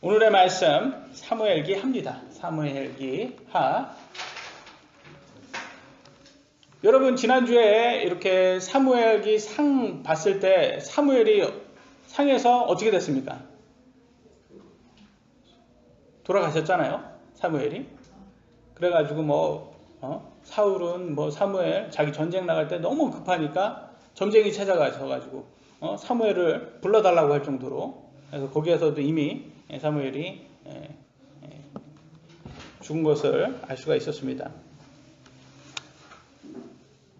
오늘의 말씀 사무엘기 하입니다. 사무엘기 하. 여러분 지난주에 이렇게 사무엘기 상 봤을 때 사무엘이 상에서 어떻게 됐습니까? 돌아가셨잖아요. 사무엘이. 그래가지고 사울은 사무엘 자기 전쟁 나갈 때 너무 급하니까 점쟁이 찾아가셔가지고 사무엘을 불러달라고 할 정도로, 그래서 거기에서도 이미 사무엘이 죽은 것을 알 수가 있었습니다.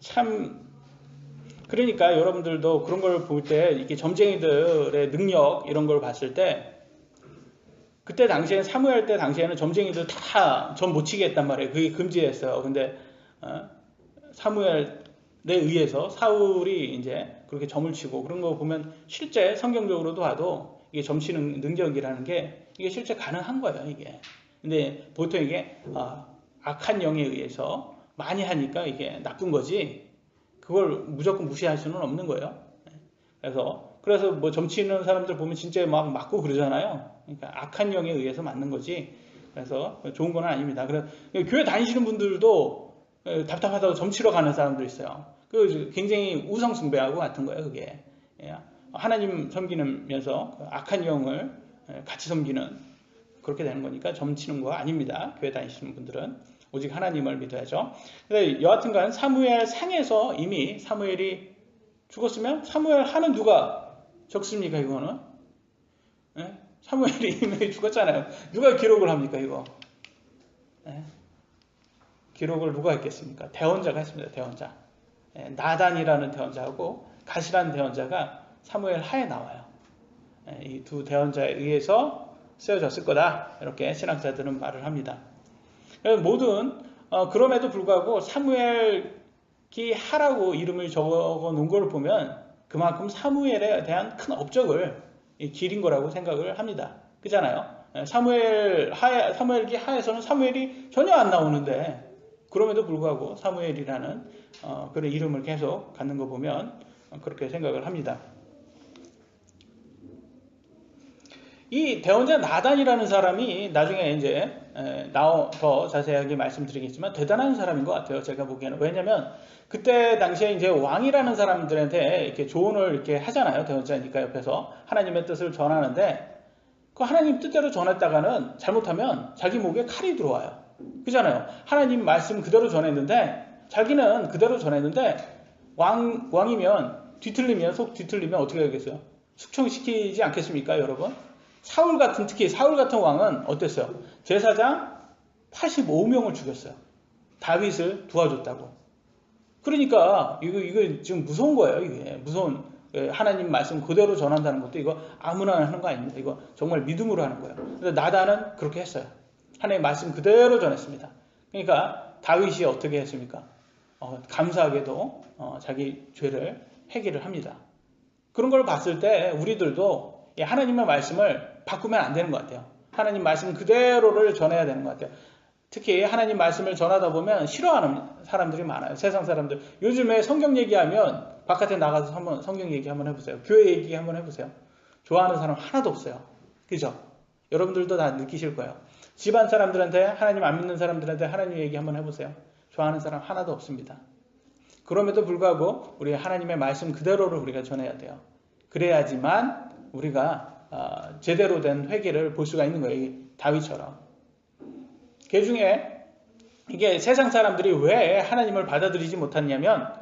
참, 그러니까 여러분들도 그런 걸 볼 때 이렇게 점쟁이들의 능력 이런 걸 봤을 때, 그때 당시에 사무엘 때 당시에는 점쟁이들 다 점 못 치게 했단 말이에요. 그게 금지했어요. 근데 사무엘에 의해서 사울이 이제 그렇게 점을 치고, 그런 거 보면 실제 성경적으로도 봐도 이게 점 치는 능력이라는 게 이게 실제 가능한 거예요, 이게. 근데 보통 이게 악한 영에 의해서 많이 하니까 이게 나쁜 거지, 그걸 무조건 무시할 수는 없는 거예요. 그래서 뭐 점 치는 사람들 보면 진짜 막 맞고 그러잖아요. 그러니까 악한 영에 의해서 맞는 거지. 그래서 좋은 건 아닙니다. 그래서 교회 다니시는 분들도 답답하다고 점 치러 가는 사람도 있어요. 그 굉장히 우상 숭배하고 같은 거예요, 그게. 하나님 섬기면서 악한 영을 같이 섬기는, 그렇게 되는 거니까 점 치는 거 아닙니다. 교회 다니시는 분들은 오직 하나님을 믿어야죠. 근데 여하튼간 사무엘 상에서 이미 사무엘이 죽었으면 사무엘 하는 누가 적습니까? 이거는 사무엘이 이미 죽었잖아요. 누가 기록을 합니까? 이거 기록을 누가 했겠습니까? 대언자가 했습니다. 대언자. 나단이라는 대언자하고 갓이라는 대언자가 사무엘 하에 나와요. 이 두 대언자에 의해서 쓰여졌을 거다, 이렇게 신학자들은 말을 합니다. 그럼에도 불구하고 사무엘기 하라고 이름을 적어 놓은 걸 보면 그만큼 사무엘에 대한 큰 업적을 기린 거라고 생각을 합니다. 그잖아요. 사무엘기 하에서는 사무엘이 전혀 안 나오는데, 그럼에도 불구하고 사무엘이라는 그런 이름을 계속 갖는 거 보면 그렇게 생각을 합니다. 이 대언자 나단이라는 사람이 나중에 이제 더 자세하게 말씀드리겠지만 대단한 사람인 것 같아요, 제가 보기에는. 왜냐면 그때 당시에 이제 왕이라는 사람들한테 이렇게 조언을 이렇게 하잖아요. 대언자니까 옆에서 하나님의 뜻을 전하는데, 그 하나님 뜻대로 전했다가는 잘못하면 자기 목에 칼이 들어와요. 그잖아요. 하나님 말씀 그대로 전했는데, 자기는 그대로 전했는데 왕이면 속 뒤틀리면 어떻게 하겠어요? 숙청시키지 않겠습니까, 여러분? 특히 사울 같은 왕은 어땠어요? 제사장 85명을 죽였어요. 다윗을 도와줬다고. 그러니까 이거 지금 무서운 거예요. 이게 무서운, 하나님 말씀 그대로 전한다는 것도 이거 아무나 하는 거 아닙니다. 이거 정말 믿음으로 하는 거예요. 근데 나단은 그렇게 했어요. 하나님 말씀 그대로 전했습니다. 그러니까 다윗이 어떻게 했습니까? 감사하게도 자기 죄를 회개를 합니다. 그런 걸 봤을 때 우리들도 하나님의 말씀을 바꾸면 안 되는 것 같아요. 하나님 말씀 그대로를 전해야 되는 것 같아요. 특히 하나님 말씀을 전하다 보면 싫어하는 사람들이 많아요. 세상 사람들. 요즘에 성경 얘기하면 바깥에 나가서 한번 성경 얘기 한번 해보세요. 교회 얘기 한번 해보세요. 좋아하는 사람 하나도 없어요. 그죠? 여러분들도 다 느끼실 거예요. 집안 사람들한테, 하나님 안 믿는 사람들한테 하나님 얘기 한번 해보세요. 좋아하는 사람 하나도 없습니다. 그럼에도 불구하고 우리 하나님의 말씀 그대로를 우리가 전해야 돼요. 그래야지만 우리가 제대로 된 회개를 볼 수가 있는 거예요. 다윗처럼. 그 중에 이게 세상 사람들이 왜 하나님을 받아들이지 못했냐면,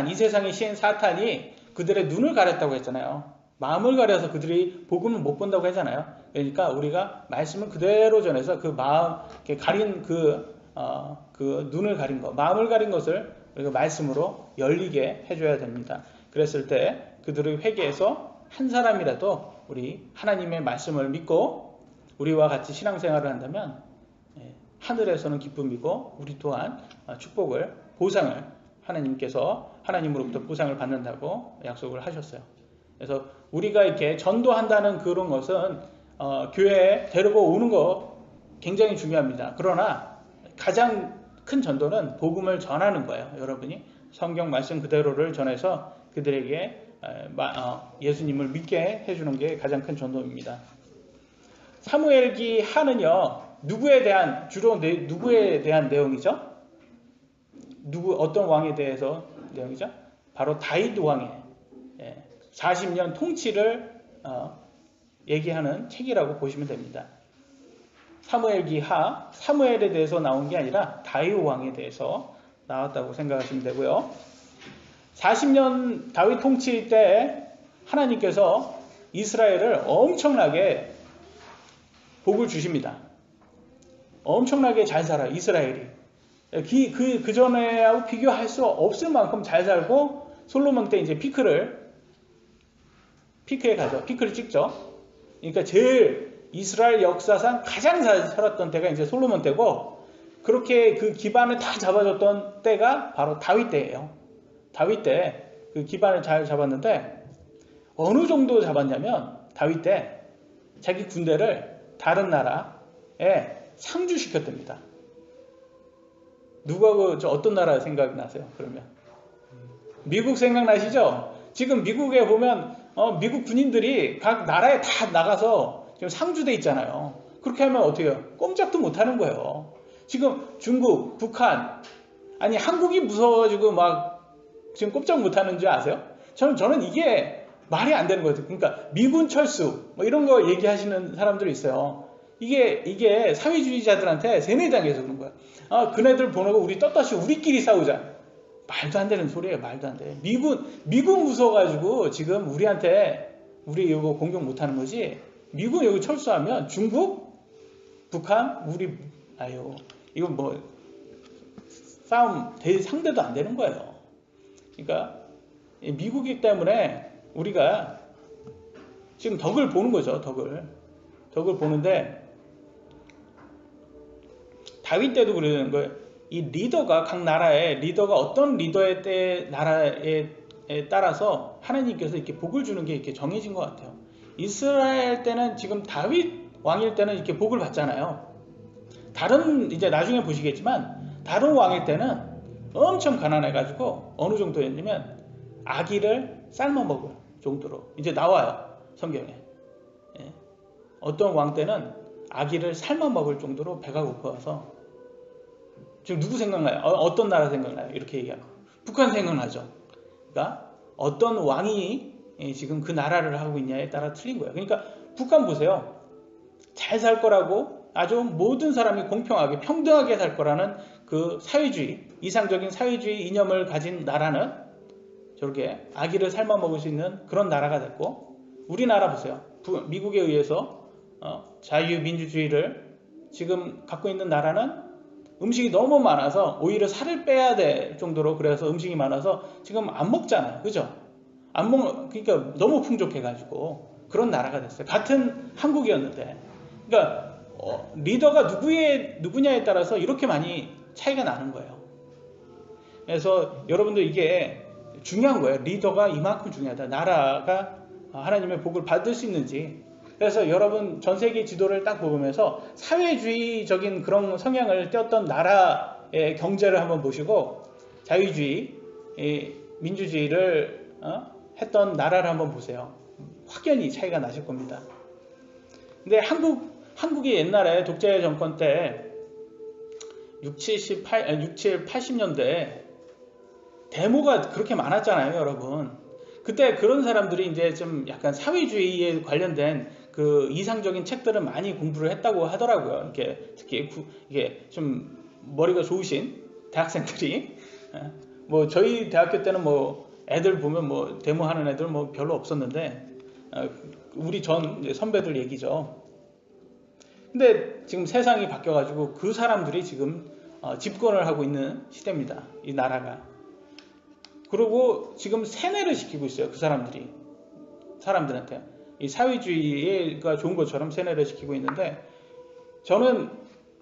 이 세상의 신 사탄이 그들의 눈을 가렸다고 했잖아요. 마음을 가려서 그들이 복음을 못 본다고 하잖아요. 그러니까 우리가 말씀을 그대로 전해서 그 마음, 가린 그 눈을 가린 것, 마음을 가린 것을 우리가 말씀으로 열리게 해줘야 됩니다. 그랬을 때 그들의 회개에서 한 사람이라도 우리 하나님의 말씀을 믿고 우리와 같이 신앙생활을 한다면 하늘에서는 기쁨이고, 우리 또한 축복을, 보상을 하나님으로부터 보상을 받는다고 약속을 하셨어요. 그래서 우리가 이렇게 전도한다는 그런 것은 교회에 데리고 오는 거 굉장히 중요합니다. 그러나 가장 큰 전도는 복음을 전하는 거예요. 여러분이 성경 말씀 그대로를 전해서 그들에게 예수님을 믿게 해주는 게 가장 큰 전도입니다. 사무엘기 하는요, 누구에 대한 내용이죠? 어떤 왕에 대해서 내용이죠? 바로 다윗 왕의 40년 통치를 얘기하는 책이라고 보시면 됩니다. 사무엘기 하, 사무엘에 대해서 나온 게 아니라 다윗 왕에 대해서 나왔다고 생각하시면 되고요. 40년 다윗 통치 때 하나님께서 이스라엘을 엄청나게 복을 주십니다. 엄청나게 잘 살아요, 이스라엘이. 그 전에하고 비교할 수 없을 만큼 잘 살고, 솔로몬 때 이제 피크에 가죠. 피크를 찍죠. 그러니까 제일 이스라엘 역사상 가장 잘 살았던 때가 이제 솔로몬 때고, 그렇게 그 기반을 다 잡아줬던 때가 바로 다윗 때예요. 다윗 때 그 기반을 잘 잡았는데, 어느 정도 잡았냐면 다윗 때 자기 군대를 다른 나라에 상주시켰답니다. 어떤 나라 생각나세요? 그러면 미국 생각나시죠? 지금 미국에 보면 미국 군인들이 각 나라에 다 나가서 지금 상주돼 있잖아요. 그렇게 하면 어떻게 해요? 꼼짝도 못하는 거예요. 지금 중국, 북한, 아니 한국이 무서워가지고 막 지금 꼼짝 못하는 줄 아세요? 저는 이게 말이 안 되는 거예요. 그러니까 미군 철수 뭐 이런 거 얘기하시는 사람들이 있어요. 이게 사회주의자들한테 세뇌당해서 그런 거야. 그네들 보내고 우리 떳떳이 우리끼리 싸우자. 말도 안 되는 소리예요. 말도 안 돼. 미군 무서워가지고 지금 우리 이거 공격 못하는 거지. 미군 여기 철수하면 중국, 북한, 이거 뭐 싸움 상대도 안 되는 거예요. 그러니까 미국이기 때문에 우리가 지금 덕을 보는 거죠. 덕을 보는데, 다윗 때도 그러는 거예요. 이 리더가, 각 나라의 리더가 어떤 나라에 따라서 하나님께서 이렇게 복을 주는 게 이렇게 정해진 것 같아요. 이스라엘 때는 지금 다윗 왕일 때는 이렇게 복을 받잖아요. 이제 나중에 보시겠지만, 다른 왕일 때는 엄청 가난해가지고 어느 정도였냐면 아기를 삶아 먹을 정도로 이제 나와요, 성경에. 어떤 왕 때는 아기를 삶아 먹을 정도로 배가 고파서. 지금 누구 생각나요? 어떤 나라 생각나요? 이렇게 얘기하면 북한 생각나죠. 그러니까 어떤 왕이 지금 그 나라를 하고 있냐에 따라 틀린 거예요. 그러니까 북한 보세요. 잘 살 거라고, 아주 모든 사람이 공평하게 평등하게 살 거라는 그 이상적인 사회주의 이념을 가진 나라는 저렇게 아기를 삶아 먹을 수 있는 그런 나라가 됐고, 우리나라 보세요. 미국에 의해서 자유민주주의를 지금 갖고 있는 나라는 음식이 너무 많아서 오히려 살을 빼야 될 정도로, 그래서 음식이 많아서 지금 안 먹잖아요. 그죠? 그러니까 너무 풍족해가지고 그런 나라가 됐어요. 같은 한국이었는데. 그러니까 리더가 누구냐에 따라서 이렇게 많이 차이가 나는 거예요. 그래서 여러분들 이게 중요한 거예요. 리더가 이만큼 중요하다. 나라가 하나님의 복을 받을 수 있는지. 그래서 여러분 전 세계 지도를 딱 보면서 사회주의적인 그런 성향을 띄었던 나라의 경제를 한번 보시고, 자유주의, 민주주의를 했던 나라를 한번 보세요. 확연히 차이가 나실 겁니다. 근데 한국이 옛날에 독재 정권 때 60, 80년대 데모가 그렇게 많았잖아요, 여러분. 그때 그런 사람들이 이제 좀 약간 사회주의에 관련된 그 이상적인 책들을 많이 공부를 했다고 하더라고요. 이렇게 특히 이게 좀 머리가 좋으신 대학생들이, 뭐 저희 대학교 때는 뭐 애들 보면 뭐 데모하는 애들 뭐 별로 없었는데, 우리 전 선배들 얘기죠. 근데 지금 세상이 바뀌어가지고 그 사람들이 지금 집권을 하고 있는 시대입니다. 이 나라가. 그리고 지금 세뇌를 시키고 있어요. 그 사람들한테 이 사회주의가 좋은 것처럼 세뇌를 시키고 있는데, 저는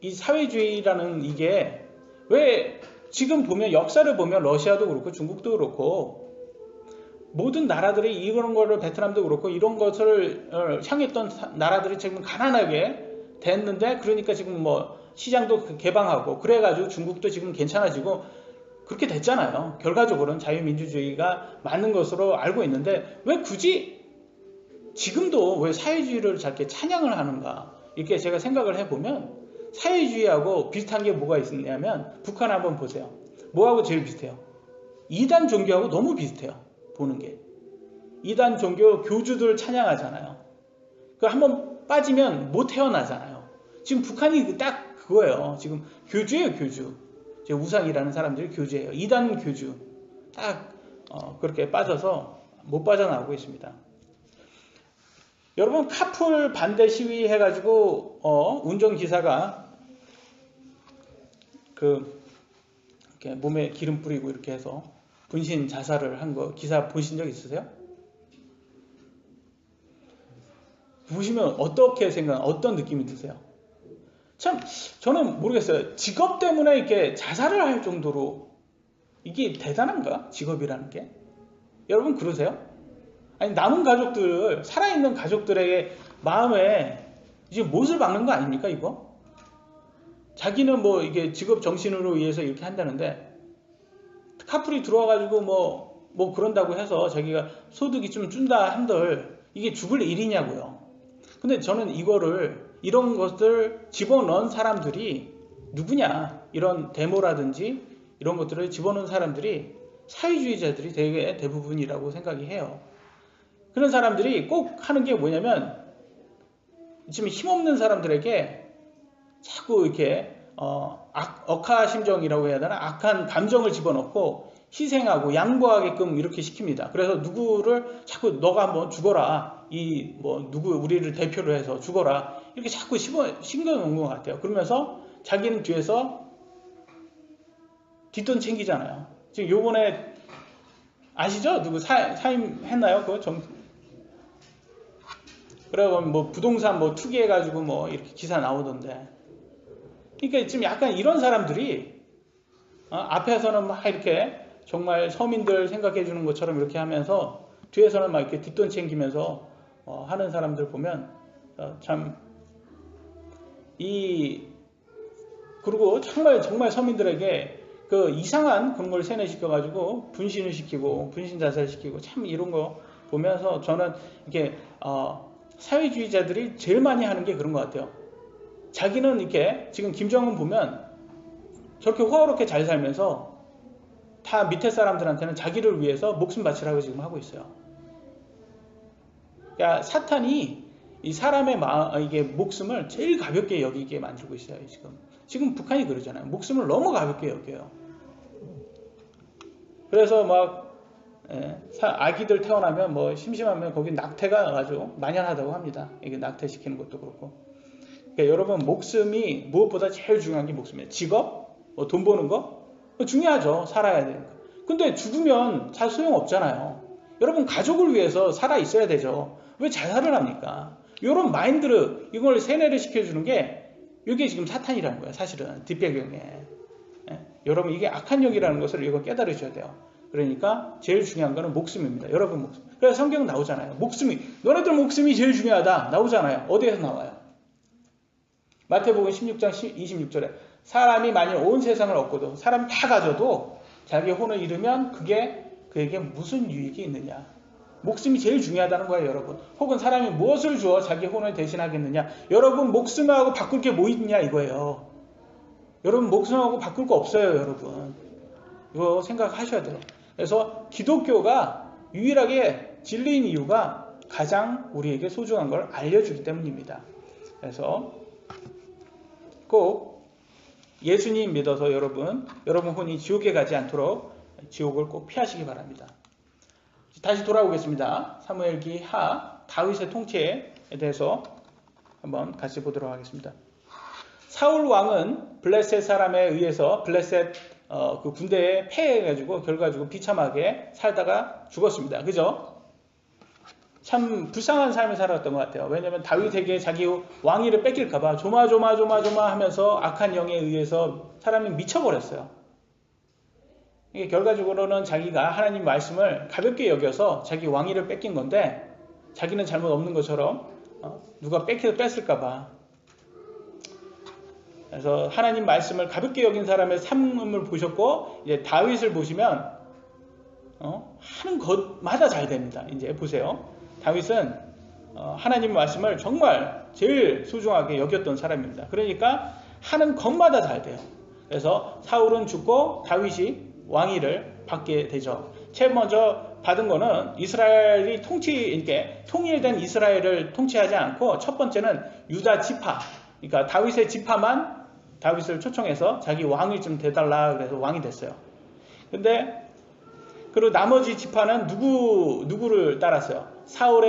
이 사회주의라는 이게 왜 지금 보면 역사를 보면 러시아도 그렇고 중국도 그렇고 모든 나라들이 이런 거를, 베트남도 그렇고 이런 것을 향했던 나라들이 지금 가난하게 됐는데, 그러니까 지금 뭐 시장도 개방하고 그래가지고 중국도 지금 괜찮아지고 그렇게 됐잖아요. 결과적으로는 자유민주주의가 맞는 것으로 알고 있는데, 왜 굳이 지금도 왜 사회주의를 저렇게 찬양을 하는가? 이렇게 제가 생각을 해보면 사회주의하고 비슷한 게 뭐가 있냐면 북한 한번 보세요. 뭐하고 제일 비슷해요? 이단 종교하고 너무 비슷해요. 보는 게. 이단 종교 교주들 찬양하잖아요. 그 한번 빠지면 못 태어나잖아요. 지금 북한이 딱 그거예요. 지금 교주예요, 교주. 제 우상이라는 사람들이 교주예요. 이단 교주. 딱 그렇게 빠져서 못 빠져나오고 있습니다. 여러분 카풀 반대 시위 해가지고 운전기사가 이렇게 몸에 기름 뿌리고 이렇게 해서 분신 자살을 한 거 기사 보신 적 있으세요? 보시면 어떻게 어떤 느낌이 드세요? 참 저는 모르겠어요. 직업 때문에 이렇게 자살을 할 정도로 이게 대단한가? 직업이라는 게? 여러분 그러세요? 아니 남은 가족들 살아있는 가족들에게 마음에 이제 못을 박는 거 아닙니까 이거? 자기는 뭐 이게 직업 정신으로 의해서 이렇게 한다는데 카풀이 들어와가지고 뭐 그런다고 해서 자기가 소득이 좀 준다 한들 이게 죽을 일이냐고요. 근데 저는 이런 것들 집어넣은 사람들이 누구냐? 이런 데모라든지 이런 것들을 집어넣은 사람들이 사회주의자들이 대부분이라고 생각이 해요. 그런 사람들이 꼭 하는 게 뭐냐면 지금 힘없는 사람들에게 자꾸 이렇게 억하심정이라고 해야 되나? 악한 감정을 집어넣고 희생하고 양보하게끔 이렇게 시킵니다. 그래서 누구를 자꾸 너가 한번 죽어라. 누구 우리를 대표로 해서 죽어라. 이렇게 자꾸 신경 놓은 것 같아요. 그러면서 자기는 뒤에서 뒷돈 챙기잖아요. 지금 요번에 아시죠? 누구 사임했나요? 그거 그래고 뭐 부동산 투기해가지고 이렇게 기사 나오던데. 그러니까 지금 약간 이런 사람들이 앞에서는 막 이렇게 정말 서민들 생각해 주는 것처럼 이렇게 하면서 뒤에서는 막 이렇게 뒷돈 챙기면서 하는 사람들 보면 참 그리고 정말 서민들에게 그 이상한 그런 걸 세뇌시켜가지고 분신을 시키고 분신 자살시키고 참 이런 거 보면서 저는 이게 사회주의자들이 제일 많이 하는 게 그런 것 같아요. 자기는 이렇게 지금 김정은 보면 저렇게 호화롭게 잘 살면서 다 밑에 사람들한테는 자기를 위해서 목숨 바치라고 지금 하고 있어요. 그러니까 사탄이 이 사람의 이게 목숨을 제일 가볍게 여기게 만들고 있어요. 지금 북한이 그러잖아요. 목숨을 너무 가볍게 여겨요. 그래서 아기들 태어나면 심심하면 거기 낙태가 아주 만연하다고 합니다. 이게 낙태시키는 것도 그렇고. 그러니까 여러분 목숨이 무엇보다 제일 중요한 게 목숨이에요. 직업, 돈 버는 거 중요하죠. 살아야 되니까. 근데 죽으면 잘 소용없잖아요. 여러분 가족을 위해서 살아 있어야 되죠. 왜 자살을 합니까? 이런 마인드를 이걸 세뇌를 시켜주는 게 이게 지금 사탄이라는 거예요. 사실은 뒷배경에. 여러분 이게 악한 영이라는 것을 이거 깨달으셔야 돼요. 그러니까 제일 중요한 거는 목숨입니다. 여러분 목숨. 그래서 성경 나오잖아요. 너네들 목숨이 제일 중요하다. 나오잖아요. 어디에서 나와요? 마태복음 16장 26절에 사람이 만일 온 세상을 얻고도 사람이 다 가져도 자기 혼을 잃으면 그에게 무슨 유익이 있느냐. 목숨이 제일 중요하다는 거예요, 여러분. 혹은 사람이 무엇을 주어 자기 혼을 대신하겠느냐. 여러분 목숨하고 바꿀 게 뭐 있냐 이거예요. 여러분 목숨하고 바꿀 거 없어요, 여러분. 이거 생각하셔야 돼요. 그래서 기독교가 유일하게 진리인 이유가 가장 우리에게 소중한 걸 알려주기 때문입니다. 그래서 꼭 예수님 믿어서 여러분 혼이 지옥에 가지 않도록 지옥을 꼭 피하시기 바랍니다. 다시 돌아오겠습니다. 사무엘기 하 다윗의 통치에 대해서 한번 같이 보도록 하겠습니다. 사울 왕은 블레셋 사람에 의해서 블레셋 그 군대에 패해가지고 결과적으로 비참하게 살다가 죽었습니다. 그죠? 참 불쌍한 삶을 살았던 것 같아요. 왜냐하면 다윗에게 자기 왕위를 뺏길까봐 조마조마하면서 악한 영에 의해서 사람이 미쳐버렸어요. 이게 결과적으로는 자기가 하나님 말씀을 가볍게 여겨서 자기 왕위를 뺏긴 건데 자기는 잘못 없는 것처럼 누가 뺏을까봐. 그래서 하나님 말씀을 가볍게 여긴 사람의 삶을 보셨고 이제 다윗을 보시면 하는 것마다 잘 됩니다. 이제 보세요. 다윗은 하나님 말씀을 정말 제일 소중하게 여겼던 사람입니다. 그러니까 하는 것마다 잘 돼요. 그래서 사울은 죽고 다윗이 왕위를 받게 되죠. 제일 먼저 받은 거는 이스라엘이 이렇게 통일된 이스라엘을 통치하지 않고, 첫 번째는 유다 지파, 그러니까 다윗의 지파만 다윗을 초청해서 자기 왕이 좀 돼달라 그래서 왕이 됐어요. 근데 그리고 나머지 지파는 누구를 따랐어요? 사울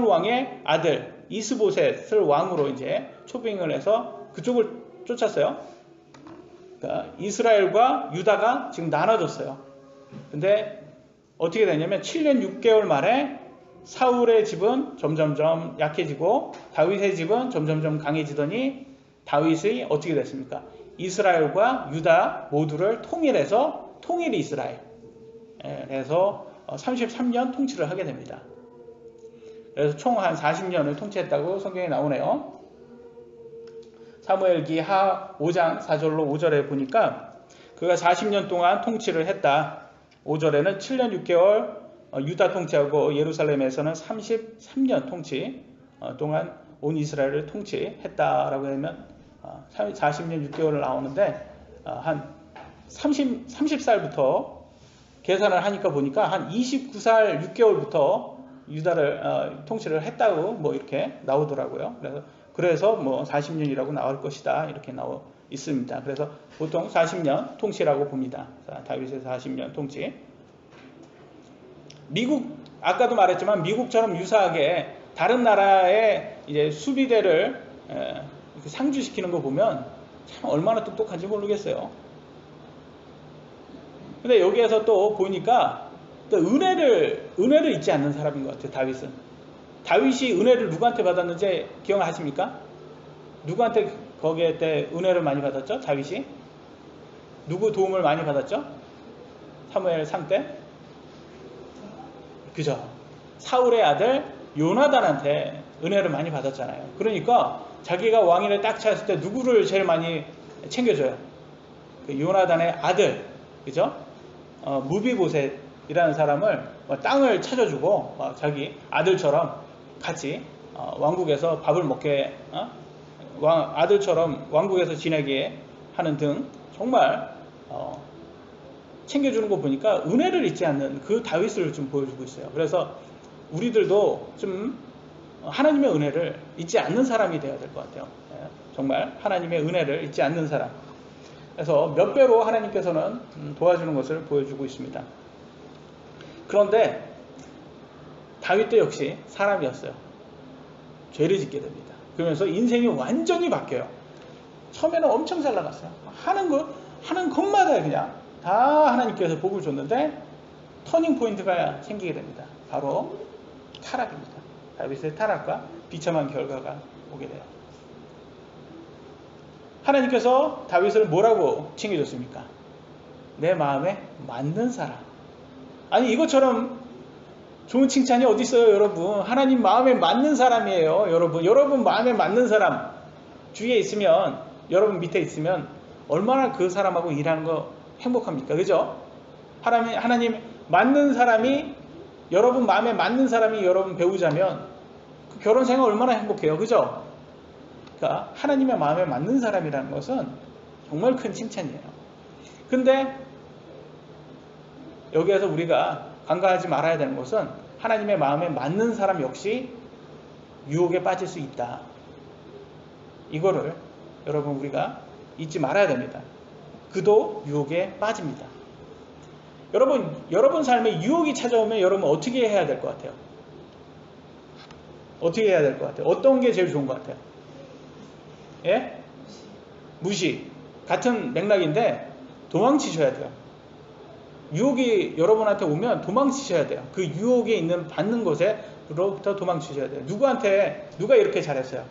왕의 아들 이스보셋을 왕으로 이제 초빙을 해서 그쪽을 쫓았어요. 그러니까 이스라엘과 유다가 지금 나눠졌어요. 근데 어떻게 되냐면 7년 6개월 만에 사울의 집은 점점점 약해지고 다윗의 집은 점점점 강해지더니 다윗이 어떻게 됐습니까? 이스라엘과 유다 모두를 통일해서 통일 이스라엘, 그래서 33년 통치를 하게 됩니다. 그래서 총 한 40년을 통치했다고 성경에 나오네요. 사무엘기 하 5장 4절로 5절에 보니까 그가 40년 동안 통치를 했다. 5절에는 7년 6개월 유다 통치하고 예루살렘에서는 33년 통치 동안 온 이스라엘을 통치했다라고 하면 40년 6개월을 나오는데 한 30살부터 계산을 하니까 보니까 한 29살 6개월부터 유다를 통치를 했다고 뭐 이렇게 나오더라고요. 그래서 뭐 40년이라고 나올 것이다 이렇게 나와 있습니다. 그래서 보통 40년 통치라고 봅니다. 다윗의 40년 통치. 미국, 아까도 말했지만 미국처럼 유사하게 다른 나라의 이제 수비대를 이렇게 상주시키는 거 보면 참 얼마나 똑똑한지 모르겠어요. 근데 여기에서 또 보니까 또 은혜를 잊지 않는 사람인 것 같아요. 다윗이 은혜를 누구한테 받았는지 기억하십니까? 누구한테 거기에 때 은혜를 많이 받았죠? 다윗이? 누구 도움을 많이 받았죠? 사무엘 상 때? 그죠? 사울의 아들 요나단한테 은혜를 많이 받았잖아요. 그러니까 자기가 왕위를 딱 찾았을 때 누구를 제일 많이 챙겨줘요? 그 요나단의 아들, 그죠? 무비보셋이라는 사람을 땅을 찾아주고 자기 아들처럼 같이 왕국에서 밥을 먹게, 아들처럼 왕국에서 지내게 하는 등 정말 챙겨주는 거 보니까 은혜를 잊지 않는 그 다윗을 좀 보여주고 있어요. 그래서 우리들도 좀 하나님의 은혜를 잊지 않는 사람이 되어야 될 것 같아요. 정말 하나님의 은혜를 잊지 않는 사람. 그래서 몇 배로 하나님께서는 도와주는 것을 보여주고 있습니다. 그런데 다윗도 역시 사람이었어요. 죄를 짓게 됩니다. 그러면서 인생이 완전히 바뀌어요. 처음에는 엄청 잘 나갔어요. 하는 것마다 그냥 다 하나님께서 복을 줬는데 터닝 포인트가 생기게 됩니다. 바로 타락입니다. 다윗의 타락과 비참한 결과가 오게 돼요. 하나님께서 다윗을 뭐라고 칭해줬습니까? 내 마음에 맞는 사람. 아니 이것처럼 좋은 칭찬이 어디 있어요, 여러분? 하나님 마음에 맞는 사람이에요, 여러분. 여러분 마음에 맞는 사람 주위에 있으면, 여러분 밑에 있으면 얼마나 그 사람하고 일하는 거 행복합니까? 그죠? 하나님 맞는 사람이, 여러분 마음에 맞는 사람이 여러분 배우자면 그 결혼 생활 얼마나 행복해요, 그죠? 그러니까 하나님의 마음에 맞는 사람이라는 것은 정말 큰 칭찬이에요. 근데 여기에서 우리가 간과하지 말아야 되는 것은 하나님의 마음에 맞는 사람 역시 유혹에 빠질 수 있다. 이거를 여러분 우리가 잊지 말아야 됩니다. 그도 유혹에 빠집니다. 여러분 삶에 유혹이 찾아오면 여러분 어떻게 해야 될 것 같아요? 어떻게 해야 될 것 같아요? 어떤 게 제일 좋은 것 같아요? 예? 무시. 같은 맥락인데 도망치셔야 돼요. 유혹이 여러분한테 오면 도망치셔야 돼요. 그 유혹에 있는 받는 것에로부터 도망치셔야 돼요. 누가 이렇게 잘했어요?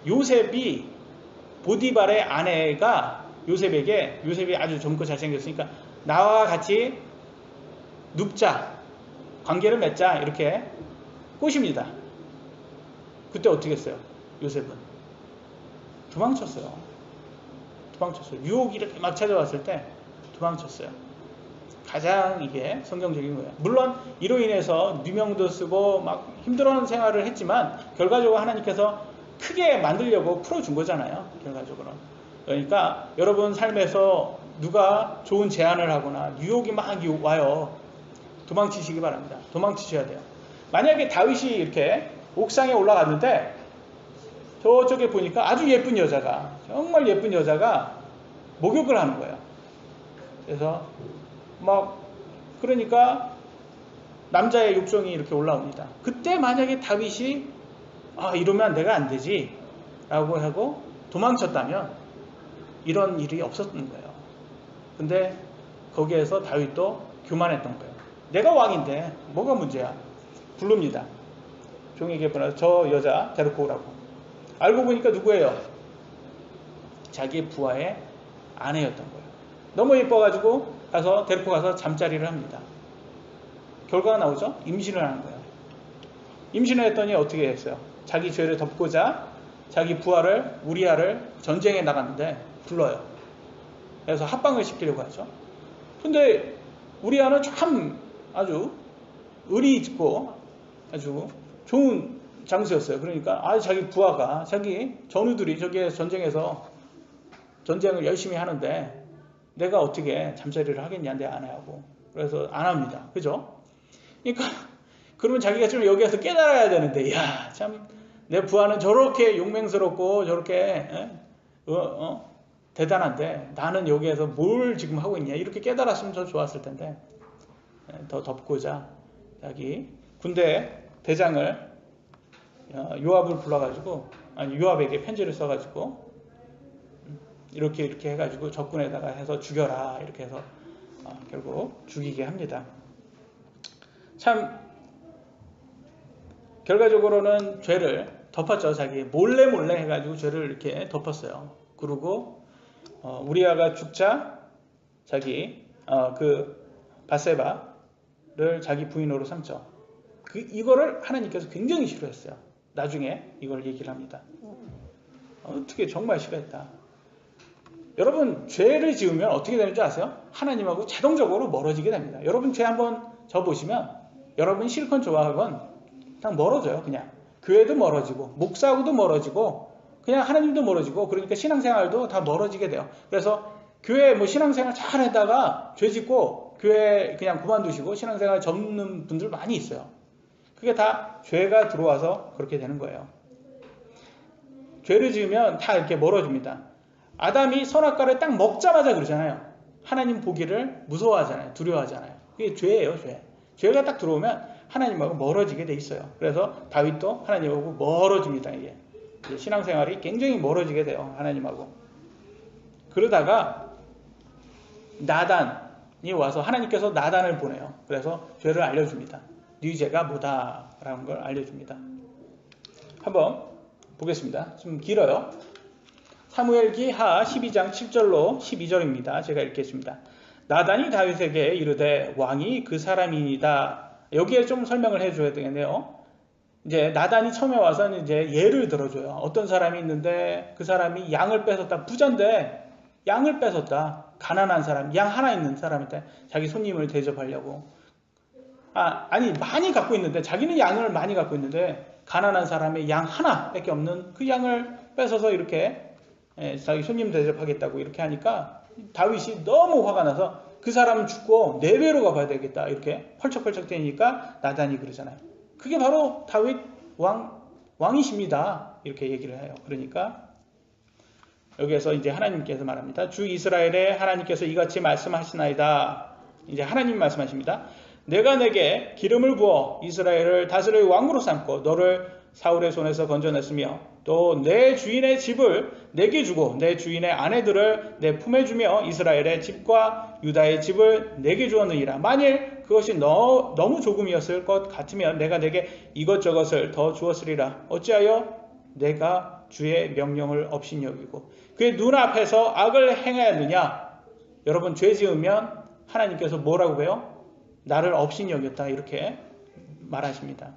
요셉이 보디발의 아내가 요셉이 아주 젊고 잘생겼으니까 나와 같이 눕자, 관계를 맺자 이렇게 꼬십니다. 그때 어떻게 했어요? 요셉은 도망쳤어요. 유혹이 이렇게 막 찾아왔을 때 도망쳤어요. 가장 이게 성경적인 거예요. 물론 이로 인해서 누명도 쓰고 막 힘들어하는 생활을 했지만 결과적으로 하나님께서 크게 만들려고 풀어준 거잖아요. 결과적으로. 그러니까 여러분 삶에서 누가 좋은 제안을 하거나 유혹이 막 와요. 도망치시기 바랍니다. 도망치셔야 돼요. 만약에 다윗이 이렇게 옥상에 올라갔는데 저쪽에 보니까 아주 예쁜 여자가, 정말 예쁜 여자가 목욕을 하는 거예요. 그래서 그러니까 남자의 욕정이 이렇게 올라옵니다. 그때 만약에 다윗이 이러면 내가 안 되지 라고 하고 도망쳤다면 이런 일이 없었던 거예요. 근데 거기에서 다윗도 교만했던 거예요. 내가 왕인데 뭐가 문제야? 부릅니다. 종에게 보내서 저 여자 데리고 오라고. 알고 보니까 누구예요? 자기 부하의 아내였던 거예요. 너무 예뻐가지고 데리고 가서 잠자리를 합니다. 결과가 나오죠? 임신을 하는 거예요. 임신을 했더니 어떻게 했어요? 자기 죄를 덮고자 자기 부하를, 우리아를 전쟁에 나갔는데 불러요. 그래서 합방을 시키려고 하죠. 근데 우리아는 참 아주 의리 있고 아주 좋은 장수였어요. 그러니까 자기 부하가, 자기 전우들이 저기에 전쟁에서 전쟁을 열심히 하는데 내가 어떻게 잠자리를 하겠냐, 내 아내하고. 그래서 안 합니다. 그죠? 그러니까 그러면 자기가 좀 여기에서 깨달아야 되는데, 참 내 부하는 저렇게 용맹스럽고 저렇게 대단한데 나는 여기에서 뭘 지금 하고 있냐, 이렇게 깨달았으면 더 좋았을 텐데 더 덮고자 자기 군대 대장을 요압을 불러가지고, 요압에게 편지를 써가지고 이렇게 해가지고 적군에다가 해서 죽여라, 이렇게 해서 결국 죽이게 합니다. 참 결과적으로는 죄를 덮었죠. 자기 몰래 해가지고 죄를 이렇게 덮었어요. 그리고 우리아가 죽자 자기 그 밧세바를 자기 부인으로 삼죠. 이거를 하나님께서 굉장히 싫어했어요. 나중에 이걸 얘기를 합니다. 어떻게 정말 싫어했다. 여러분, 죄를 지으면 어떻게 되는 줄 아세요? 하나님하고 자동적으로 멀어지게 됩니다. 여러분 죄 한번 져보시면 여러분 실컷 좋아하건 그냥 멀어져요. 그냥 교회도 멀어지고 목사하고도 멀어지고 그냥 하나님도 멀어지고, 그러니까 신앙생활도 다 멀어지게 돼요. 그래서 교회 신앙생활 잘 하다가 죄 짓고 교회 그냥 그만두시고 신앙생활 접는 분들 많이 있어요. 그게 다 죄가 들어와서 그렇게 되는 거예요. 죄를 지으면 다 이렇게 멀어집니다. 아담이 선악과를 딱 먹자마자 그러잖아요. 하나님 보기를 무서워하잖아요. 두려워하잖아요. 그게 죄예요, 죄. 죄가 딱 들어오면 하나님하고 멀어지게 돼 있어요. 그래서 다윗도 하나님하고 멀어집니다. 이게 신앙생활이 굉장히 멀어지게 돼요, 하나님하고. 그러다가 나단이 와서 하나님께서 나단을 보내요. 그래서 죄를 알려줍니다. 네 죄가 뭐다라는 걸 알려줍니다. 한번 보겠습니다. 좀 길어요. 사무엘기 하 12장 7절로 12절입니다. 제가 읽겠습니다. 나단이 다윗에게 이르되 왕이 그 사람이니이다. 여기에 좀 설명을 해줘야 되겠네요. 이제 나단이 처음에 와서 이제 예를 들어줘요. 어떤 사람이 있는데 그 사람이 양을 뺏었다. 부자인데 양을 뺏었다. 가난한 사람, 양 하나 있는 사람한테 자기 손님을 대접하려고. 아니 많이 갖고 있는데, 자기는 양을 많이 갖고 있는데 가난한 사람의 양 하나밖에 없는 그 양을 뺏어서 이렇게 자기 손님 대접하겠다고 이렇게 하니까 다윗이 너무 화가 나서 그 사람은 죽고 내 배로 가봐야 되겠다, 이렇게 펄쩍펄쩍 대니까 나단이 그러잖아요. 그게 바로 다윗 왕이십니다, 이렇게 얘기를 해요. 그러니까 여기에서 이제 하나님께서 말합니다. 주 이스라엘의 하나님께서 이같이 말씀하시나이다. 이제 하나님 말씀하십니다. 내가 내게 기름을 부어 이스라엘을 다스릴 왕으로 삼고 너를 사울의 손에서 건져냈으며 또 내 주인의 집을 내게 주고 내 주인의 아내들을 내 품에 주며 이스라엘의 집과 유다의 집을 내게 주었느니라. 만일 그것이 너무 조금이었을 것 같으면 내가 내게 이것저것을 더 주었으리라. 어찌하여 내가 주의 명령을 업신여기고 그의 눈앞에서 악을 행하였느냐. 여러분, 죄 지으면 하나님께서 뭐라고 해요? 나를 업신여겼다, 이렇게 말하십니다.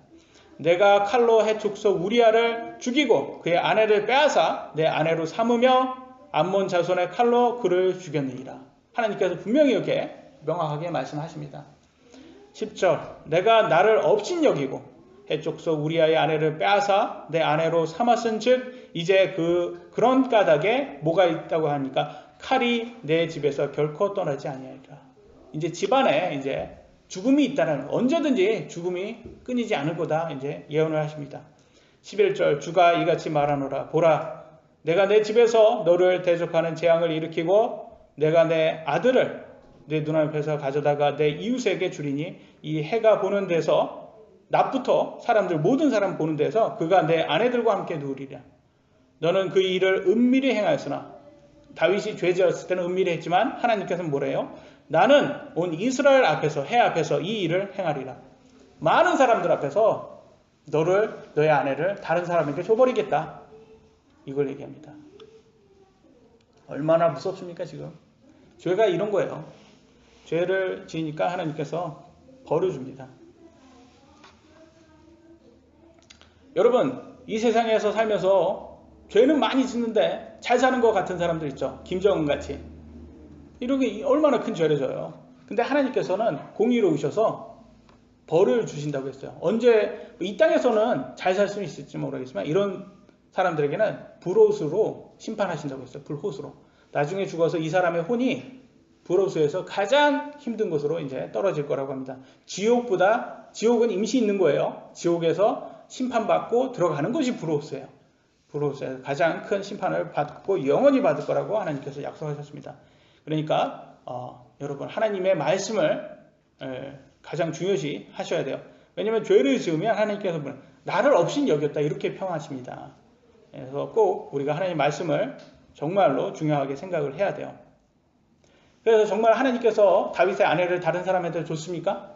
내가 칼로 해축소 우리아를 죽이고 그의 아내를 빼앗아 내 아내로 삼으며 암몬 자손의 칼로 그를 죽였느니라. 하나님께서 분명히 이렇게 명확하게 말씀하십니다. 10절 내가 나를 업신여기고 해족소 우리아의 아내를 빼앗아 내 아내로 삼았은 즉 이제 그런 까닭에 뭐가 있다고 하니까 칼이 내 집에서 결코 떠나지 아니하리라. 이제 집안에 이제 죽음이 있다는, 언제든지 죽음이 끊이지 않을 거다 이제 예언을 하십니다. 11절 주가 이같이 말하노라. 보라 내가 내 집에서 너를 대적하는 재앙을 일으키고 내가 내 아들을 내 눈앞에서 가져다가 내 이웃에게 주리니 이 해가 보는 데서 낮부터 사람들 모든 사람 보는 데서 그가 내 아내들과 함께 누우리라. 너는 그 일을 은밀히 행하였으나, 다윗이 죄 지었을 때는 은밀히 했지만 하나님께서는 뭐래요? 나는 온 이스라엘 앞에서, 해 앞에서 이 일을 행하리라. 많은 사람들 앞에서 너의 아내를 다른 사람에게 줘버리겠다. 이걸 얘기합니다. 얼마나 무섭습니까 지금? 죄가 이런 거예요. 죄를 지으니까 하나님께서 벌을 줍니다. 여러분, 이 세상에서 살면서 죄는 많이 짓는데 잘 사는 것 같은 사람들 있죠. 김정은 같이. 이런 게 얼마나 큰 죄를 져요. 근데 하나님께서는 공의로우셔서 벌을 주신다고 했어요. 언제, 이 땅에서는 잘 살 수는 있을지 모르겠지만 이런 사람들에게는 불호수로 심판하신다고 했어요. 불호수로. 나중에 죽어서 이 사람의 혼이 불호수에서 가장 힘든 곳으로 이제 떨어질 거라고 합니다. 지옥은 임시 있는 거예요. 지옥에서 심판받고 들어가는 것이 불호수예요. 불호수에서 가장 큰 심판을 받고 영원히 받을 거라고 하나님께서 약속하셨습니다. 그러니까 여러분 하나님의 말씀을 가장 중요시 하셔야 돼요. 왜냐하면 죄를 지으면 하나님께서 나를 업신 여겼다 이렇게 평하십니다. 그래서 꼭 우리가 하나님의 말씀을 정말로 중요하게 생각을 해야 돼요. 그래서 정말 하나님께서 다윗의 아내를 다른 사람한테 줬습니까?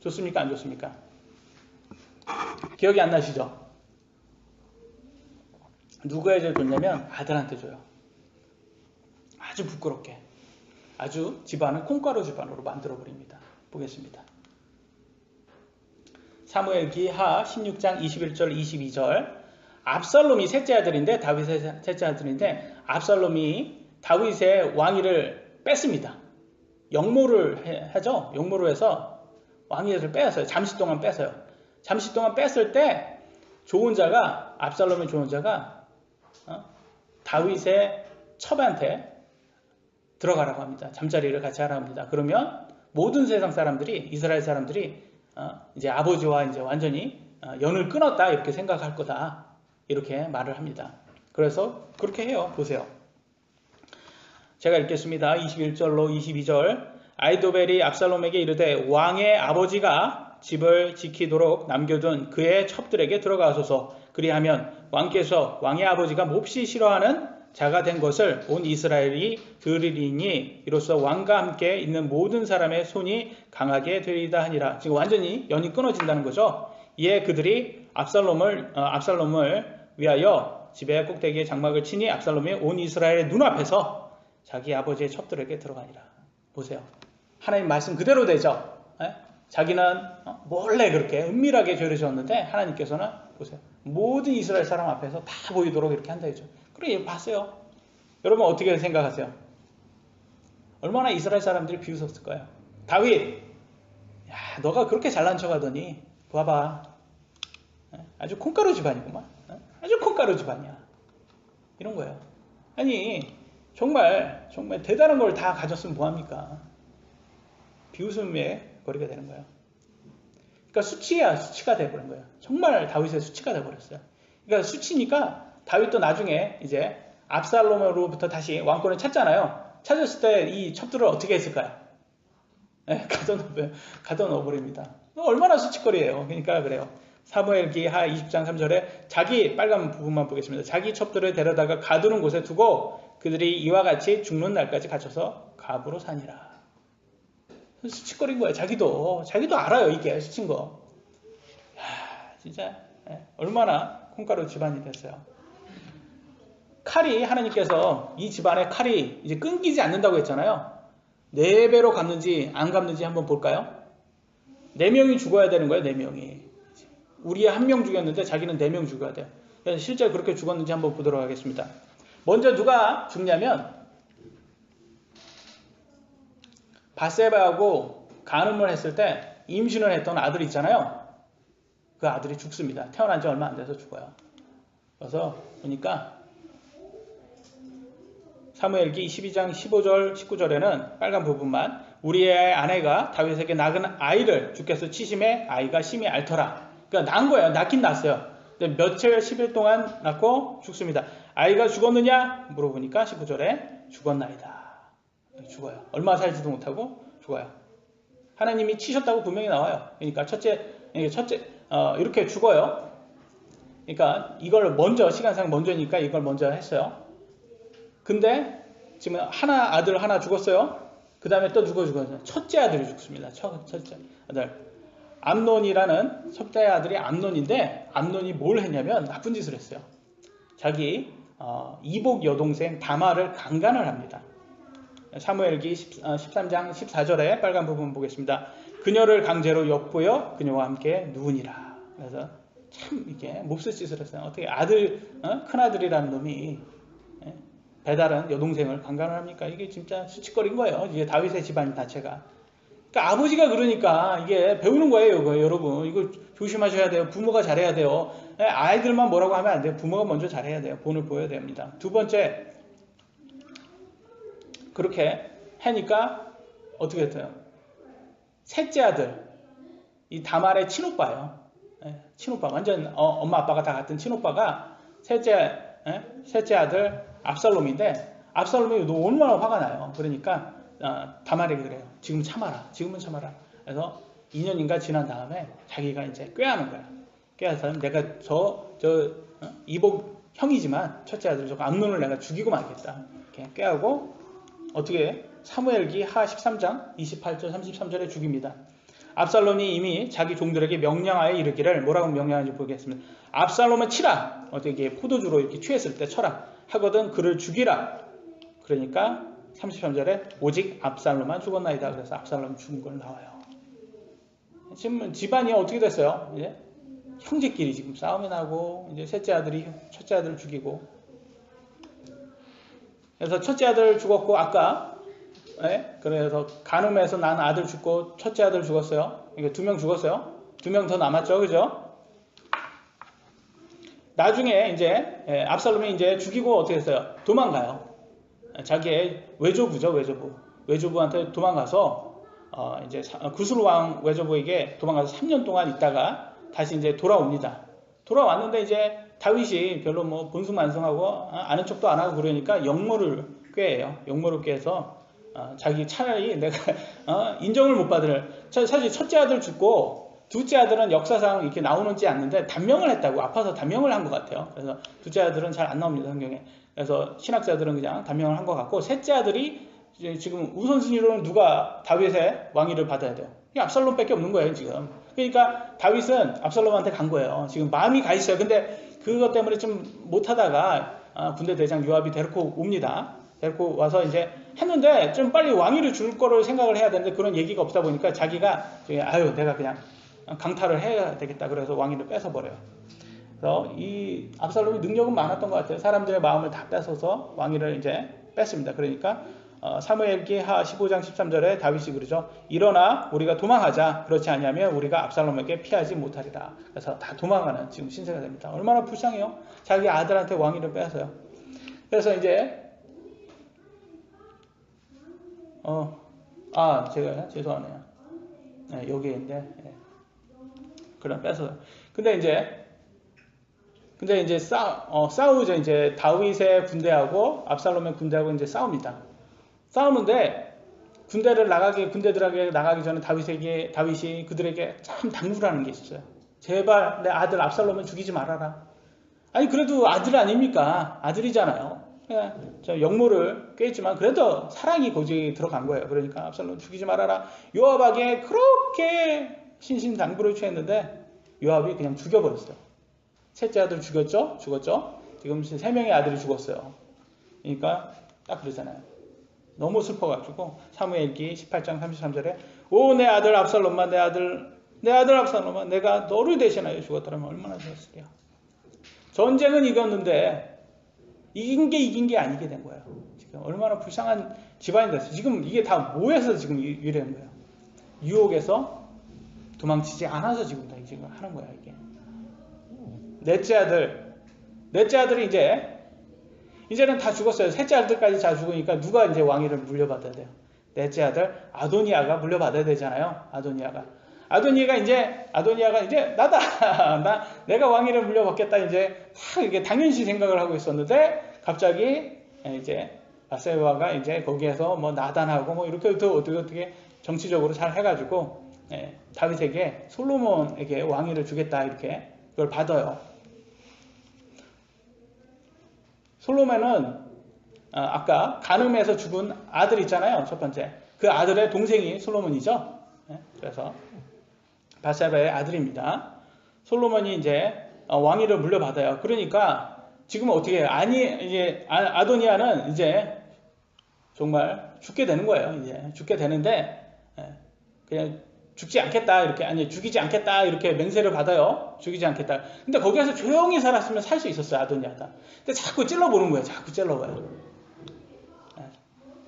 줬습니까? 안 줬습니까? 기억이 안 나시죠? 누구에게 줬냐면 아들한테 줘요. 아주 부끄럽게. 아주 집안을 콩가루 집안으로 만들어버립니다. 보겠습니다. 사무엘기 하 16장 21절 22절 압살롬이 셋째 아들인데, 다윗의 셋째 아들인데 압살롬이 다윗의 왕위를 뺐습니다. 역모를 하죠. 역모를 해서 왕위를 빼앗아요. 잠시 동안 뺐어요. 잠시 동안 뺐을 때 좋은 자가, 압살롬의 좋은 자가 다윗의 첩한테 들어가라고 합니다. 잠자리를 같이 하라고 합니다. 그러면 모든 세상 사람들이, 이스라엘 사람들이 이제 아버지와 이제 완전히 연을 끊었다 이렇게 생각할 거다 이렇게 말을 합니다. 그래서 그렇게 해요. 보세요. 제가 읽겠습니다. 21절로 22절 아히도벨이 압살롬에게 이르되 왕의 아버지가 집을 지키도록 남겨둔 그의 첩들에게 들어가소서. 그리하면 왕께서 왕의 아버지가 몹시 싫어하는 자가 된 것을 온 이스라엘이 들으리니 이로써 왕과 함께 있는 모든 사람의 손이 강하게 되리이다 하니라. 지금 완전히 연이 끊어진다는 거죠. 이에 그들이 압살롬을 위하여 집의 꼭대기에 장막을 치니 압살롬이 온 이스라엘의 눈앞에서 자기 아버지의 첩들에게 들어가니라. 보세요. 하나님 말씀 그대로 되죠. 자기는 몰래 그렇게 은밀하게 죄를 지었는데 하나님께서는 보세요. 모든 이스라엘 사람 앞에서 다 보이도록 이렇게 한다 했죠. 그래 봤어요. 여러분 어떻게 생각하세요? 얼마나 이스라엘 사람들이 비웃었을까요? 다윗, 야, 너가 그렇게 잘난 척하더니 봐봐, 아주 콩가루 집안이구만. 아주 콩가루 집안이야. 이런 거예요. 아니 정말 대단한 걸 다 가졌으면 뭐합니까? 비웃음의 거리가 되는 거예요. 그러니까 수치가 돼버린 거예요. 정말 다윗의 수치가 돼버렸어요. 그러니까 수치니까 다윗도 나중에 이제 압살롬으로부터 다시 왕권을 찾잖아요. 찾았을 때 이 첩들을 어떻게 했을까요? 가둬 넣어버립니다. 얼마나 수치거리예요. 그러니까 그래요. 사무엘기 하 20장 3절에 자기, 빨간 부분만 보겠습니다. 자기 첩들을 데려다가 가두는 곳에 두고 그들이 이와 같이 죽는 날까지 갇혀서 갑으로 사니라. 수치거린 거예요. 자기도 알아요. 이게 수치인 거. 야, 진짜 얼마나 콩가루 집안이 됐어요. 칼이, 하나님께서 이 집안의 칼이 이제 끊기지 않는다고 했잖아요. 4배로 갚는지 안 갚는지 한번 볼까요? 4명이 죽어야 되는 거예요. 4명이. 우리의 1명 죽였는데 자기는 4명 죽어야 돼요. 그래서 실제 그렇게 죽었는지 한번 보도록 하겠습니다. 먼저 누가 죽냐면 밧세바하고 간음을 했을 때 임신을 했던 아들 있잖아요. 그 아들이 죽습니다. 태어난 지 얼마 안 돼서 죽어요. 그래서 보니까 사무엘기 12장 15절 19절에는 빨간 부분만 우리의 아내가 다윗에게 낳은 아이를 주께서 치심에 아이가 심히 앓더라. 그러니까 낳은 거예요. 낳긴 낳았어요. 근데 며칠 10일 동안 낳고 죽습니다. 아이가 죽었느냐 물어보니까 19절에 죽었나이다. 죽어요. 얼마 살지도 못하고 죽어요. 하나님이 치셨다고 분명히 나와요. 그러니까 첫째 이렇게 죽어요. 그러니까 이걸 먼저 시간상 먼저니까 이걸 먼저 했어요. 근데 지금 아들 하나 죽었어요. 그 다음에 또 누가 죽었어요? 첫째 아들이 죽습니다. 첫째 아들. 암논이라는 첫째 아들이 암논인데 암논이 뭘 했냐면 나쁜 짓을 했어요. 자기 이복 여동생 다말을 강간을 합니다. 사무엘기 13장 14절에 빨간 부분 보겠습니다. 그녀를 강제로 엿보여 그녀와 함께 누우니라. 그래서 참 이게 몹쓸 짓을 했어요. 어떻게 큰아들이라는 놈이 배다른 여동생을 강간을 합니까? 이게 진짜 수치거리인 거예요. 이게 다윗의 집안 자체가. 그러니까 아버지가 그러니까 이게 배우는 거예요. 이거 여러분. 이거 조심하셔야 돼요. 부모가 잘해야 돼요. 아이들만 뭐라고 하면 안 돼요. 부모가 먼저 잘해야 돼요. 본을 보여야 됩니다. 두 번째, 그렇게 하니까 어떻게 됐어요? 셋째 아들, 이 다말의 친오빠예요. 친오빠, 완전 엄마 아빠가 다 같은 친오빠가 셋째 아들 압살롬인데 압살롬이 너 얼마나 화가 나요. 그러니까 다말에게 그래요. 지금은 참아라. 그래서 2년인가 지난 다음에 자기가 이제 꾀하는 거야. 꾀해서 내가 이복 형이지만 첫째 아들 저거 암논을 내가 죽이고 말겠다. 이렇게 꾀하고 어떻게 사무엘기 하 13장 28절 33절에 죽입니다. 압살롬이 이미 자기 종들에게 명령하여 이르기를 뭐라고 명령하는지 보겠습니다. 압살롬을 치라. 어떻게 포도주로 이렇게 취했을 때 쳐라. 하거든 그를 죽이라. 그러니까 33절에 오직 압살롬만 죽었나이다. 그래서 압살롬 죽은 걸 나와요. 지금 집안이 어떻게 됐어요? 이제 형제끼리 지금 싸움이 나고 이제 셋째 아들이 첫째 아들을 죽이고. 그래서 첫째 아들 죽었고 아까 그래서 간음해서 난 아들 죽고 첫째 아들 죽었어요. 이게 2명 죽었어요. 2명 더 남았죠, 그죠? 나중에 이제 압살롬이 이제 죽이고 어떻게 했어요? 도망가요. 자기의 외조부죠, 외조부한테 도망가서 이제 구슬 왕 외조부에게 도망가서 3년 동안 있다가 다시 이제 돌아옵니다. 돌아왔는데 이제 다윗이 별로 뭐 본승만성하고 아는 척도 안 하고 그러니까 역모를 꾀해요. 역모를 꾀해서 자기 차라리 내가 인정을 못 받을 사실 첫째 아들 죽고 둘째 아들은 역사상 이렇게 나오는지 않는데 단명을 했다고 아파서 단명을 한 것 같아요. 그래서 둘째 아들은 잘 안 나옵니다 성경에. 그래서 신학자들은 그냥 단명을 한 것 같고 셋째 아들이 지금 우선순위로는 누가 다윗의 왕위를 받아야 돼요? 압살롬밖에 없는 거예요 지금. 그러니까 다윗은 압살롬한테 간 거예요. 지금 마음이 가 있어요. 근데 그것 때문에 좀 못하다가 군대 대장 요압이 데리고 옵니다. 데리고 와서 이제 했는데 좀 빨리 왕위를 줄 거를 생각을 해야 되는데 그런 얘기가 없다 보니까 자기가 내가 그냥 강탈을 해야 되겠다. 그래서 왕위를 뺏어버려요. 그래서 이 압살롬이 능력은 많았던 것 같아요. 사람들의 마음을 다 뺏어서 왕위를 이제 뺐습니다. 그러니까 사무엘기 하 15장 13절에 다윗이 그러죠. 일어나 우리가 도망하자. 그렇지 않으면 우리가 압살롬에게 피하지 못하리라. 그래서 다 도망가는 지금 신세가 됩니다. 얼마나 불쌍해요. 자기 아들한테 왕위를 뺏어요. 그래서 이제 제가 죄송하네요. 여기에 있는데 그럼 뺏어요. 근데 이제 싸우죠. 이제 다윗의 군대하고 압살롬의 군대하고 이제 싸웁니다. 싸우는데 군대들에게 나가기 전에 다윗이 그들에게 참 당부라는 게 있어요. 제발 내 아들 압살롬은 죽이지 말아라. 아니 그래도 아들 아닙니까? 아들이잖아요. 저 역모를 꾀했지만 그래도 사랑이 거기에 들어간 거예요. 그러니까 압살롬 죽이지 말아라. 요압에게 그렇게 신신당부를 취했는데 요압이 그냥 죽여버렸어요. 셋째 아들 죽었죠? 지금 3명의 아들이 죽었어요. 그러니까 딱 그러잖아요. 너무 슬퍼가지고 사무엘기 18장 33절에 오 내 아들 압살롬아 내 아들 압살롬아 내가 너를 대신하여 죽었더라면 얼마나 좋았으랴. 전쟁은 이겼는데 이긴 게 아니게 된 거예요. 지금. 지금 얼마나 불쌍한 집안이 됐어요. 지금 이게 다 뭐해서 지금 이러는 거예요. 유혹에서 도망치지 않아서 지금 하는 거야 이게. 넷째 아들이 이제는 다 죽었어요. 셋째 아들까지 다 죽으니까 누가 이제 왕위를 물려받아야 돼요? 넷째 아들 아도니아가 물려받아야 되잖아요. 아도니아가 이제 나다. 내가 왕위를 물려받겠다 이제 다 이게 당연시 생각을 하고 있었는데 갑자기 이제 바세바가 이제 거기에서 뭐 나단하고 뭐 이렇게 어떻게 정치적으로 잘 해가지고 다윗에게 솔로몬에게 왕위를 주겠다 이렇게 그걸 받아요. 솔로몬은 아까 간음에서 죽은 아들 있잖아요. 첫 번째 그 아들의 동생이 솔로몬이죠. 그래서 바세바의 아들입니다. 솔로몬이 이제 왕위를 물려받아요. 그러니까 지금 어떻게 해요? 이제 아도니아는 이제 정말 죽게 되는 거예요. 이제 죽게 되는데 그냥 죽지 않겠다 이렇게 죽이지 않겠다 이렇게 맹세를 받아요. 죽이지 않겠다. 근데 거기에서 조용히 살았으면 살 수 있었어요. 아도니아가. 근데 자꾸 찔러보는 거예요. 자꾸 찔러봐요.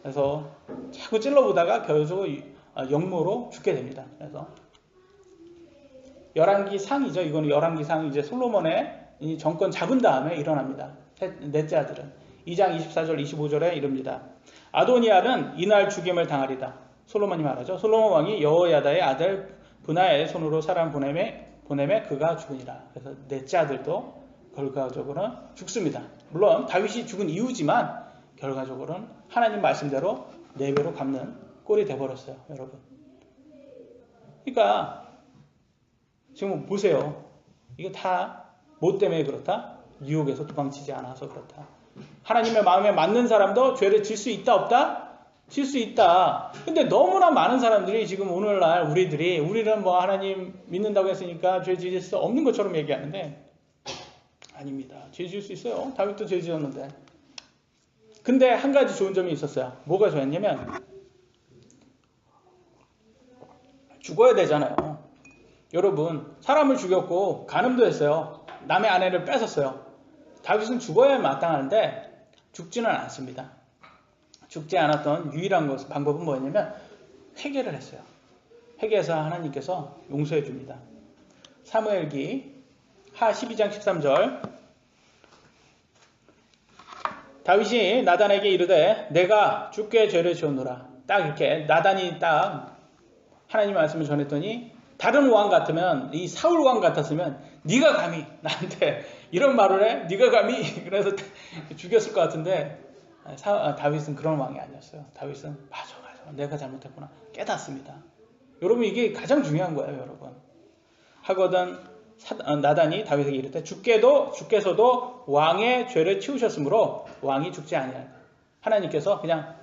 그래서 자꾸 찔러보다가 결국 역모로 죽게 됩니다. 그래서 열왕기상이죠. 이거는 열왕기상 이제 솔로몬의 이 정권 잡은 다음에 일어납니다. 넷째 아들은 2장 24절 25절에 이릅니다. 아도니아는 이날 죽임을 당하리다. 솔로몬이 말하죠. 솔로몬 왕이 여호야다의 아들 분하의 손으로 사람 보내매 그가 죽으니라. 그래서 넷째 아들도 결과적으로는 죽습니다. 물론 다윗이 죽은 이유지만 결과적으로는 하나님 말씀대로 4배로 갚는 꼴이 돼버렸어요. 여러분. 그러니까 지금 보세요. 이거 다 뭐 때문에 그렇다? 유혹에서 도망치지 않아서 그렇다. 하나님의 마음에 맞는 사람도 죄를 질 수 있다 없다? 질 수 있다. 근데 너무나 많은 사람들이 지금 오늘날 우리는 뭐 하나님 믿는다고 했으니까 죄 지을 수 없는 것처럼 얘기하는데 아닙니다. 죄 지을 수 있어요. 다윗도 죄 지었는데. 근데 한 가지 좋은 점이 있었어요. 뭐가 좋았냐면 죽어야 되잖아요. 여러분 사람을 죽였고 간음도 했어요. 남의 아내를 뺏었어요. 다윗은 죽어야 마땅하는데 죽지는 않습니다. 죽지 않았던 유일한 방법은 뭐였냐면 회개를 했어요. 회개해서 하나님께서 용서해 줍니다. 사무엘기 하 12장 13절 다윗이 나단에게 이르되 내가 주께 죄를 지었노라. 딱 이렇게 나단이 딱 하나님 말씀을 전했더니 다른 왕 같으면 이 사울 왕 같았으면 네가 감히 나한테 이런 말을 해? 네가 감히? 그래서 죽였을 것 같은데 다윗은 그런 왕이 아니었어요. 다윗은 맞아 내가 잘못했구나 깨닫습니다. 여러분 이게 가장 중요한 거예요. 여러분 하거든 나단이 다윗에게 이르되 주께서도 왕의 죄를 치우셨으므로 왕이 죽지 아니하다. 하나님께서 그냥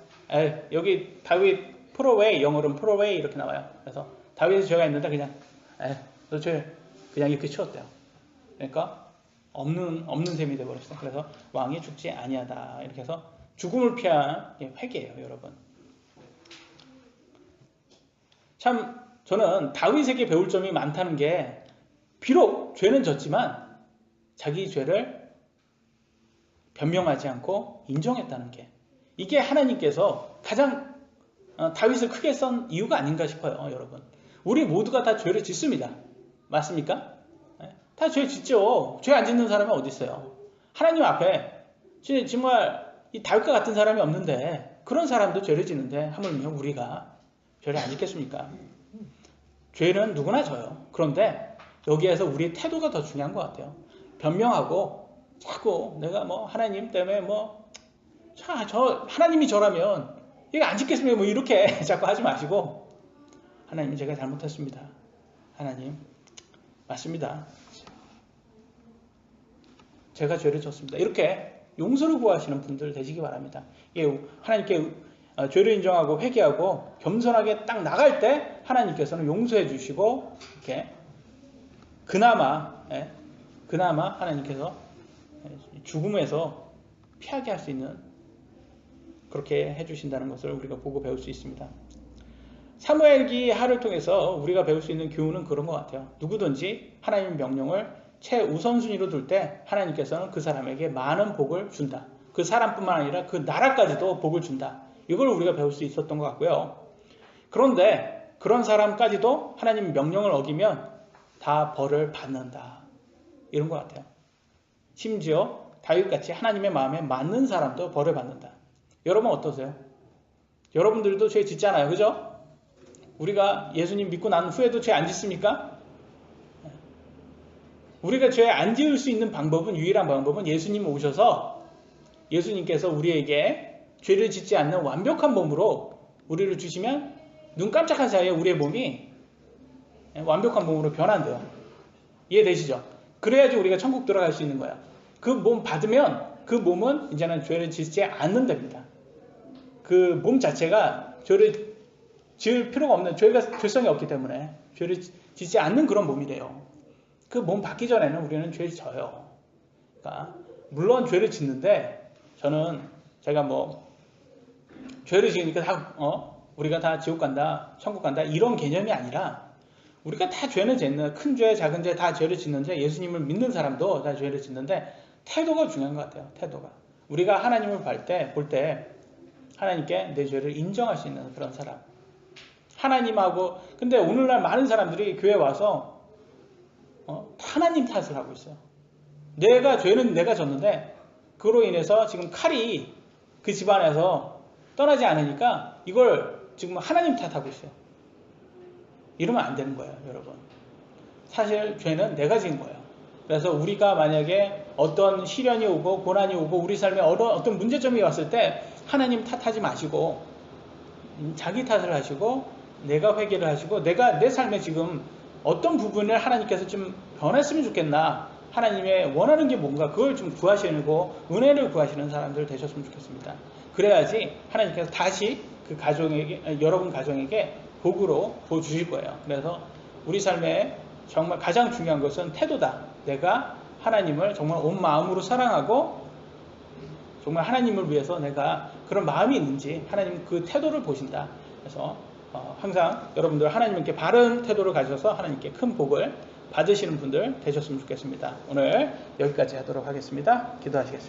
여기 다윗 프로웨이 영어로는 프로웨이 이렇게 나와요. 그래서 다윗의 죄가 있는데 그냥 너 죄 그냥 이렇게 치웠대요. 그러니까 없는 셈이 되어버렸어요. 그래서 왕이 죽지 아니하다. 이렇게 해서 죽음을 피한 회개예요. 여러분. 참 저는 다윗에게 배울 점이 많다는 게 비록 죄는 졌지만 자기 죄를 변명하지 않고 인정했다는 게 이게 하나님께서 가장 다윗을 크게 쓴 이유가 아닌가 싶어요. 여러분. 우리 모두가 다 죄를 짓습니다. 맞습니까? 다 죄 짓죠. 죄 안 짓는 사람이 어디 있어요? 하나님 앞에 정말 이 다윗과 같은 사람이 없는데 그런 사람도 죄를 짓는데 하물며 우리가 죄를 안 짓겠습니까? 죄는 누구나 져요. 그런데 여기에서 우리의 태도가 더 중요한 것 같아요. 변명하고 자꾸 내가 뭐 하나님 때문에 하나님이 저라면 이거 안 짓겠습니다. 뭐 이렇게 자꾸 하지 마시고 하나님 제가 잘못했습니다. 하나님 맞습니다. 제가 죄를 졌습니다. 이렇게 용서를 구하시는 분들 되시기 바랍니다. 하나님께 죄를 인정하고 회개하고 겸손하게 딱 나갈 때 하나님께서는 용서해 주시고 이렇게 그나마 하나님께서 죽음에서 피하게 할 수 있는 그렇게 해주신다는 것을 우리가 보고 배울 수 있습니다. 사무엘기 하를 통해서 우리가 배울 수 있는 교훈은 그런 것 같아요. 누구든지 하나님의 명령을 최우선순위로 둘 때 하나님께서는 그 사람에게 많은 복을 준다. 그 사람뿐만 아니라 그 나라까지도 복을 준다. 이걸 우리가 배울 수 있었던 것 같고요. 그런데 그런 사람까지도 하나님 명령을 어기면 다 벌을 받는다. 이런 것 같아요. 심지어 다윗같이 하나님의 마음에 맞는 사람도 벌을 받는다. 여러분 어떠세요? 여러분들도 죄 짓잖아요. 그죠? 우리가 예수님 믿고 난 후에도 죄 안 짓습니까? 우리가 죄 안 지을 수 있는 방법은, 유일한 방법은 예수님 오셔서 예수님께서 우리에게 죄를 짓지 않는 완벽한 몸으로 우리를 주시면 눈 깜짝한 사이에 우리의 몸이 완벽한 몸으로 변한대요. 이해되시죠? 그래야지 우리가 천국 들어갈 수 있는 거야. 그 몸 받으면 그 몸은 이제는 죄를 짓지 않는답니다. 그 몸 자체가 죄를 지을 필요가 없는, 죄성이 없기 때문에 죄를 짓지 않는 그런 몸이래요. 그 몸 받기 전에는 우리는 죄를 져요. 그러니까 물론 죄를 짓는데, 저는 제가 죄를 지으니까 우리가 다 지옥 간다, 천국 간다 이런 개념이 아니라, 우리가 다 죄는 짓는, 큰 죄, 작은 죄 다 죄를 짓는데, 예수님을 믿는 사람도 다 죄를 짓는데, 태도가 중요한 것 같아요. 태도가. 우리가 하나님을 볼 때 하나님께 내 죄를 인정할 수 있는 그런 사람. 하나님하고, 근데 오늘날 많은 사람들이 교회 와서 하나님 탓을 하고 있어요. 죄는 내가 졌는데 그로 인해서 지금 칼이 그 집안에서 떠나지 않으니까 이걸 지금 하나님 탓하고 있어요. 이러면 안 되는 거예요, 여러분. 사실 죄는 내가 지은 거예요. 그래서 우리가 만약에 어떤 시련이 오고 고난이 오고 우리 삶에 어떤 문제점이 왔을 때 하나님 탓하지 마시고 자기 탓을 하시고 내가 회개를 하시고 내 삶에 지금 어떤 부분을 하나님께서 좀 변했으면 좋겠나, 하나님의 원하는 게 뭔가 그걸 좀 구하시고 은혜를 구하시는 사람들 되셨으면 좋겠습니다. 그래야지 하나님께서 다시 그 여러분 가정에게 복으로 부어주실 거예요. 그래서 우리 삶에 정말 가장 중요한 것은 태도다. 내가 하나님을 정말 온 마음으로 사랑하고 정말 하나님을 위해서 내가 그런 마음이 있는지 하나님 그 태도를 보신다. 그래서 항상 여러분들 하나님께 바른 태도를 가져서 하나님께 큰 복을 받으시는 분들 되셨으면 좋겠습니다. 오늘 여기까지 하도록 하겠습니다. 기도하시겠습니다.